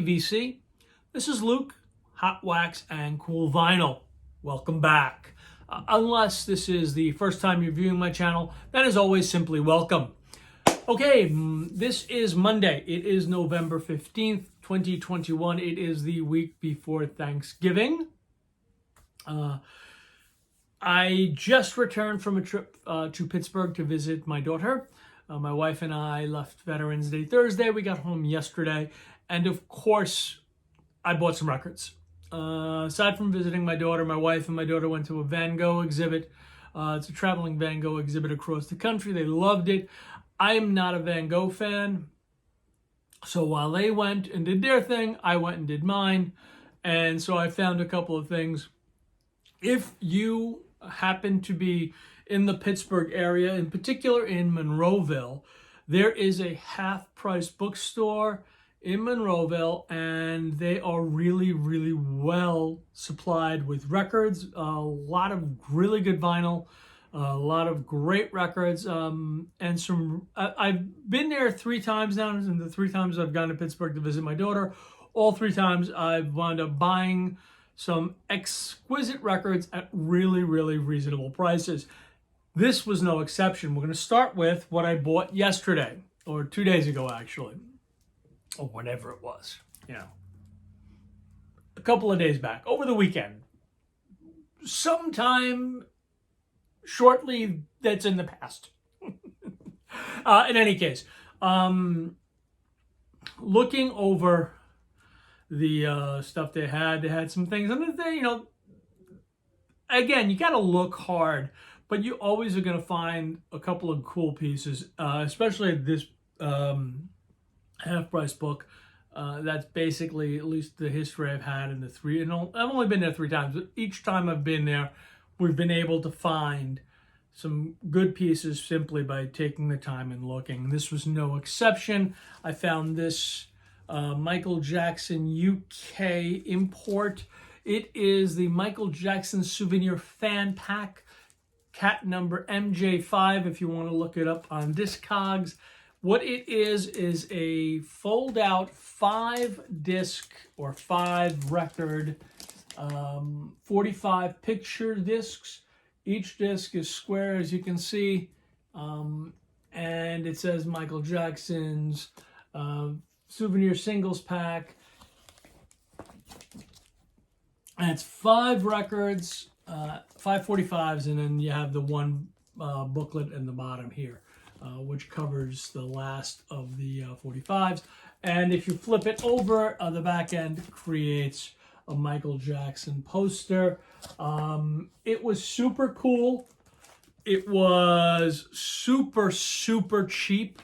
VC. This is Luke, Hot Wax and Cool Vinyl. Welcome back. Unless this is the first time you're viewing my channel, then as always, simply welcome. Okay, this is Monday. It is November 15th, 2021. It is the week before Thanksgiving. I just returned from a trip to Pittsburgh to visit my daughter. My wife and I left Veterans Day Thursday. We got home yesterday. And of course, I bought some records. Aside from visiting my daughter, my wife and my daughter went to a Van Gogh exhibit. It's a traveling Van Gogh exhibit across the country. They loved it. I am not a Van Gogh fan. So while they went and did their thing, I went and did mine. And so I found a couple of things. If you happen to be in the Pittsburgh area, in particular in Monroeville, there is a half-price bookstore in Monroeville, and they are really, really well supplied with records, a lot of really good vinyl, a lot of great records, and some. I've been there 3 times now, and the 3 times I've gone to Pittsburgh to visit my daughter, all 3 times I've wound up buying some exquisite records at really, really reasonable prices. This was no exception. We're going to start with what I bought yesterday, or 2 days ago, actually, or whatever it was, a couple of days back, over the weekend, sometime shortly that's in the past. In any case, looking over the stuff they had some things, and they, again, you got to look hard, but you always are going to find a couple of cool pieces, especially this half-price book. That's basically at least the history I've had in the 3, and I've only been there 3 times, but each time I've been there, we've been able to find some good pieces simply by taking the time and looking. This was no exception. I found this Michael Jackson UK import. It is the Michael Jackson Souvenir Fan Pack, cat number MJ5, if you want to look it up on Discogs. What it is a fold-out 5-disc or 5-record, 45 picture discs. Each disc is square, as you can see, and it says Michael Jackson's Souvenir Singles Pack. And it's 5 records, 5 45s, and then you have the one booklet in the bottom here, which covers the last of the 45s. And if you flip it over, the back end creates a Michael Jackson poster. It was super cool. It was super, super cheap.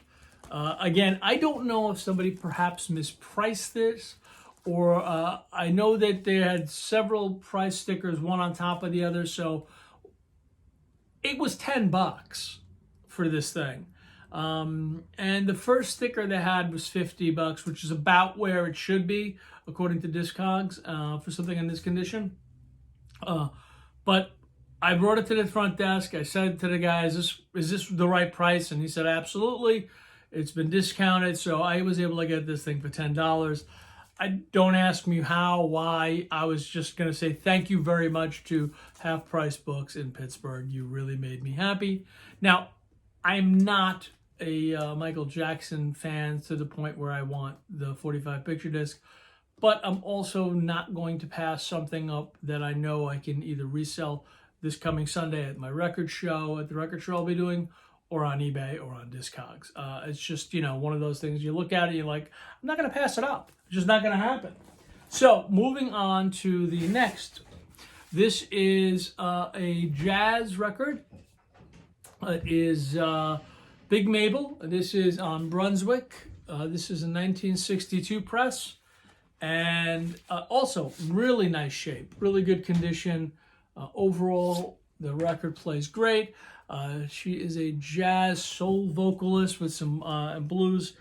Again, I don't know if somebody perhaps mispriced this, or I know that they had several price stickers, one on top of the other, so it was $10 for this thing. And the first sticker they had was $50, which is about where it should be, according to Discogs, for something in this condition. But I brought it to the front desk. I said to the guy, is this the right price? And he said, absolutely. It's been discounted, so I was able to get this thing for $10. Don't ask me how, why. I was just going to say thank you very much to Half Price Books in Pittsburgh. You really made me happy. Now, I'm not a Michael Jackson fan to the point where I want the 45 picture disc, but I'm also not going to pass something up that I know I can either resell this coming Sunday at my record show, at the record show I'll be doing, or on eBay or on Discogs. It's just, one of those things you look at it, you're like, I'm not going to pass it up. It's just not going to happen. So moving on to the next. This is a jazz record. It is Big Mabel. This is on Brunswick. This is a 1962 press. And also really nice shape, really good condition. Overall, the record plays great. She is a jazz soul vocalist with some blues,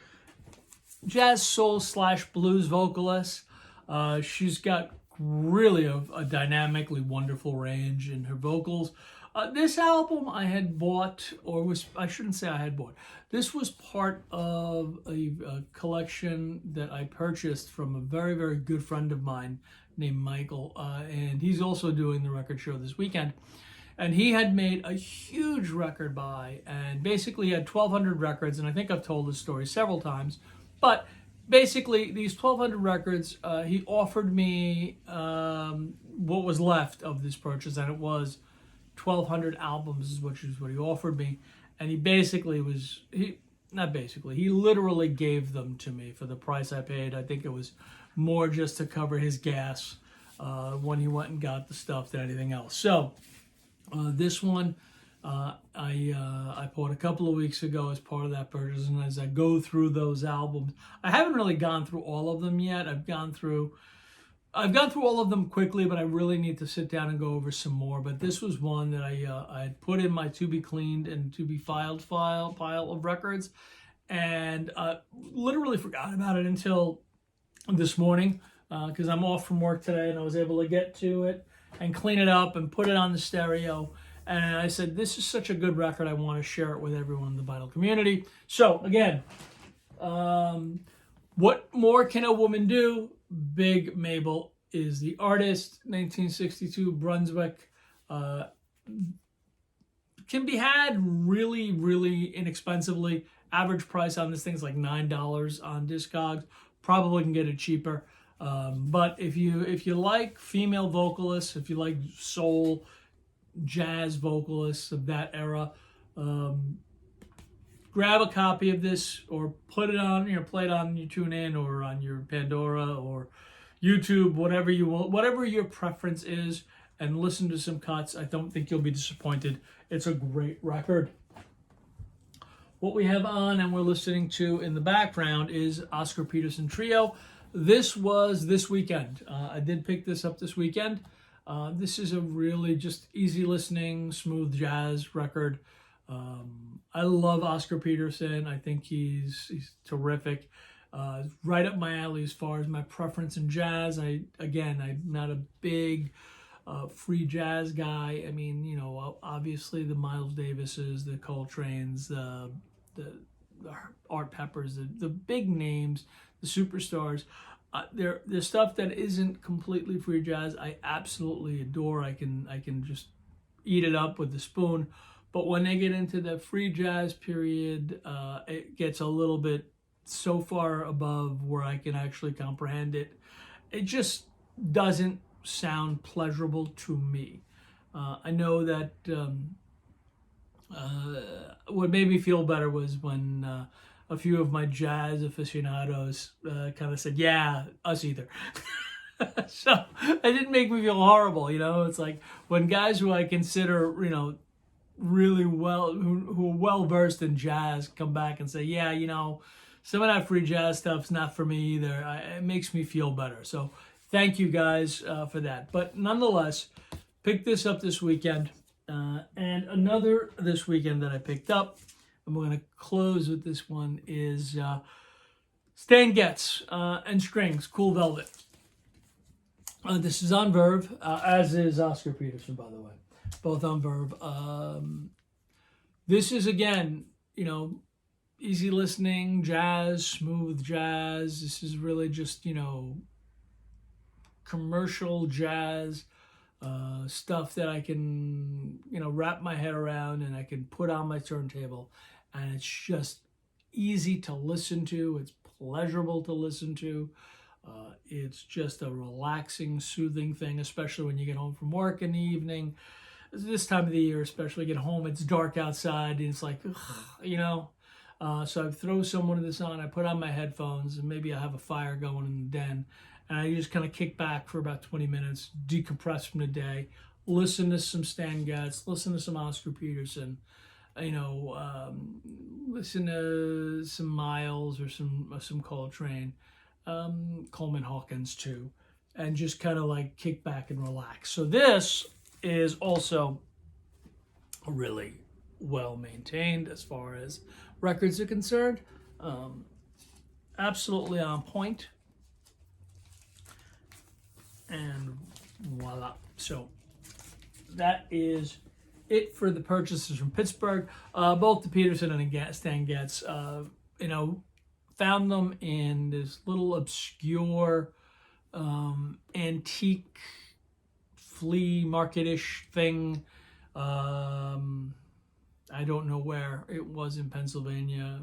jazz soul / blues vocalist. She's got really a dynamically wonderful range in her vocals. This album I had bought, I shouldn't say I had bought. This was part of a collection that I purchased from a very, very good friend of mine named Michael, and he's also doing the record show this weekend. And he had made a huge record buy, and basically had 1,200 records, and I think I've told this story several times, but basically these 1,200 records, he offered me what was left of this purchase, and it was 1,200 albums, which is what he offered me. And he literally gave them to me for the price I paid. I think it was more just to cover his gas when he went and got the stuff than anything else. So this one I bought a couple of weeks ago as part of that purchase, and as I go through those albums, I haven't really gone through all of them yet. I've gone through all of them quickly, but I really need to sit down and go over some more. But this was one that I had put in my to be cleaned and to be filed pile of records, and literally forgot about it until this morning because I'm off from work today, and I was able to get to it and clean it up and put it on the stereo. And I said, this is such a good record, I want to share it with everyone in the vinyl community. So again, what more can a woman do? Big Mabel is the artist. 1962 Brunswick. Can be had really, really inexpensively. Average price on this thing is like $9 on Discogs. Probably can get it cheaper. But if you like female vocalists, if you like soul, jazz vocalists of that era, grab a copy of this or put it on, play it on your TuneIn or on your Pandora or YouTube, whatever you want, whatever your preference is, and listen to some cuts. I don't think you'll be disappointed. It's a great record. What we have on and we're listening to in the background is Oscar Peterson Trio. This was this weekend. I did pick this up this weekend. This is a really just easy listening, smooth jazz record. I love Oscar Peterson. I think he's terrific. Right up my alley as far as my preference in jazz. I'm not a big free jazz guy. I mean, obviously the Miles Davises, the Coltranes, the Art Peppers, the big names, the superstars. There's stuff that isn't completely free jazz I absolutely adore. I can just eat it up with a spoon. But when they get into the free jazz period, it gets a little bit so far above where I can actually comprehend it. It just doesn't sound pleasurable to me. I know that what made me feel better was when a few of my jazz aficionados kind of said, yeah, us either. So it didn't make me feel horrible, It's like when guys who I consider, really well, who are well-versed in jazz come back and say, yeah, some of that free jazz stuff's not for me either. It makes me feel better. So thank you guys for that. But nonetheless, picked this up this weekend. And another this weekend that I picked up, and we're going to close with this one, is Stan Getz and Strings, Cool Velvet. This is on Verve, as is Oscar Peterson, by the way. Both on Verve. This is, again, easy listening, jazz, smooth jazz. This is really just, commercial jazz stuff that I can, wrap my head around and I can put on my turntable. And it's just easy to listen to. It's pleasurable to listen to. It's just a relaxing, soothing thing, especially when you get home from work in the evening. This time of the year, especially get home, it's dark outside, and it's like, ugh, so I throw some of this on, I put on my headphones, and maybe I have a fire going in the den, and I just kind of kick back for about 20 minutes, decompress from the day, listen to some Stan Getz, listen to some Oscar Peterson, listen to some Miles or some Coltrane, Coleman Hawkins too, and just kind of like kick back and relax. So this is also really well maintained as far as records are concerned. Absolutely on point. And voila. So that is it for the purchases from Pittsburgh. Both the Peterson and the Stan Getz, found them in this little obscure antique flea market-ish thing. I don't know where. It was in Pennsylvania.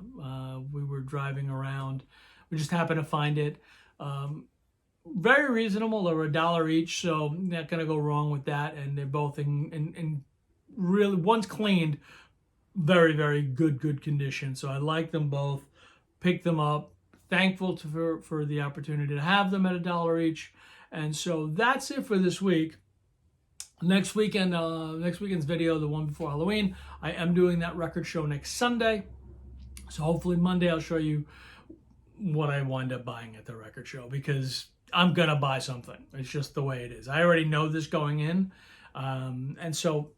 We were driving around. We just happened to find it. Very reasonable. They were $1 each, so not going to go wrong with that. And they're both in really, one's cleaned, very, very good condition. So I like them both. Picked them up. Thankful for the opportunity to have them at $1 each. And so that's it for this week. Next weekend's video, the one before Halloween, I am doing that record show next Sunday. So hopefully Monday I'll show you what I wind up buying at the record show, because I'm going to buy something. It's just the way it is. I already know this going in. And so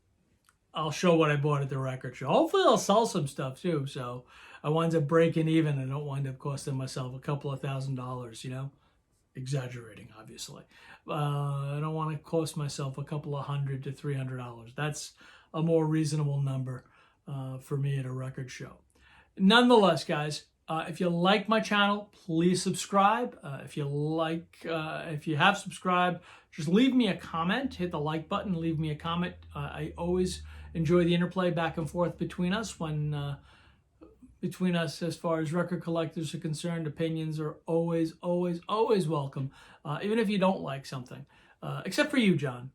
I'll show what I bought at the record show. Hopefully I'll sell some stuff too. So I wind up breaking even and don't wind up costing myself a couple of $1,000s, you know? Exaggerating, obviously. I don't want to cost myself a couple of $100 to $300. That's a more reasonable number for me at a record show. Nonetheless, guys, if you like my channel, please subscribe. If you have subscribed, just leave me a comment. Hit the like button, leave me a comment. I always enjoy the interplay back and forth between us as far as record collectors are concerned. Opinions are always welcome, even if you don't like something, except for you, John.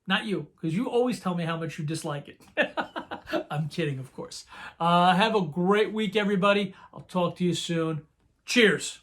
Not you, because you always tell me how much you dislike it. I'm kidding, of course. Have a great week, everybody. I'll talk to you soon. Cheers.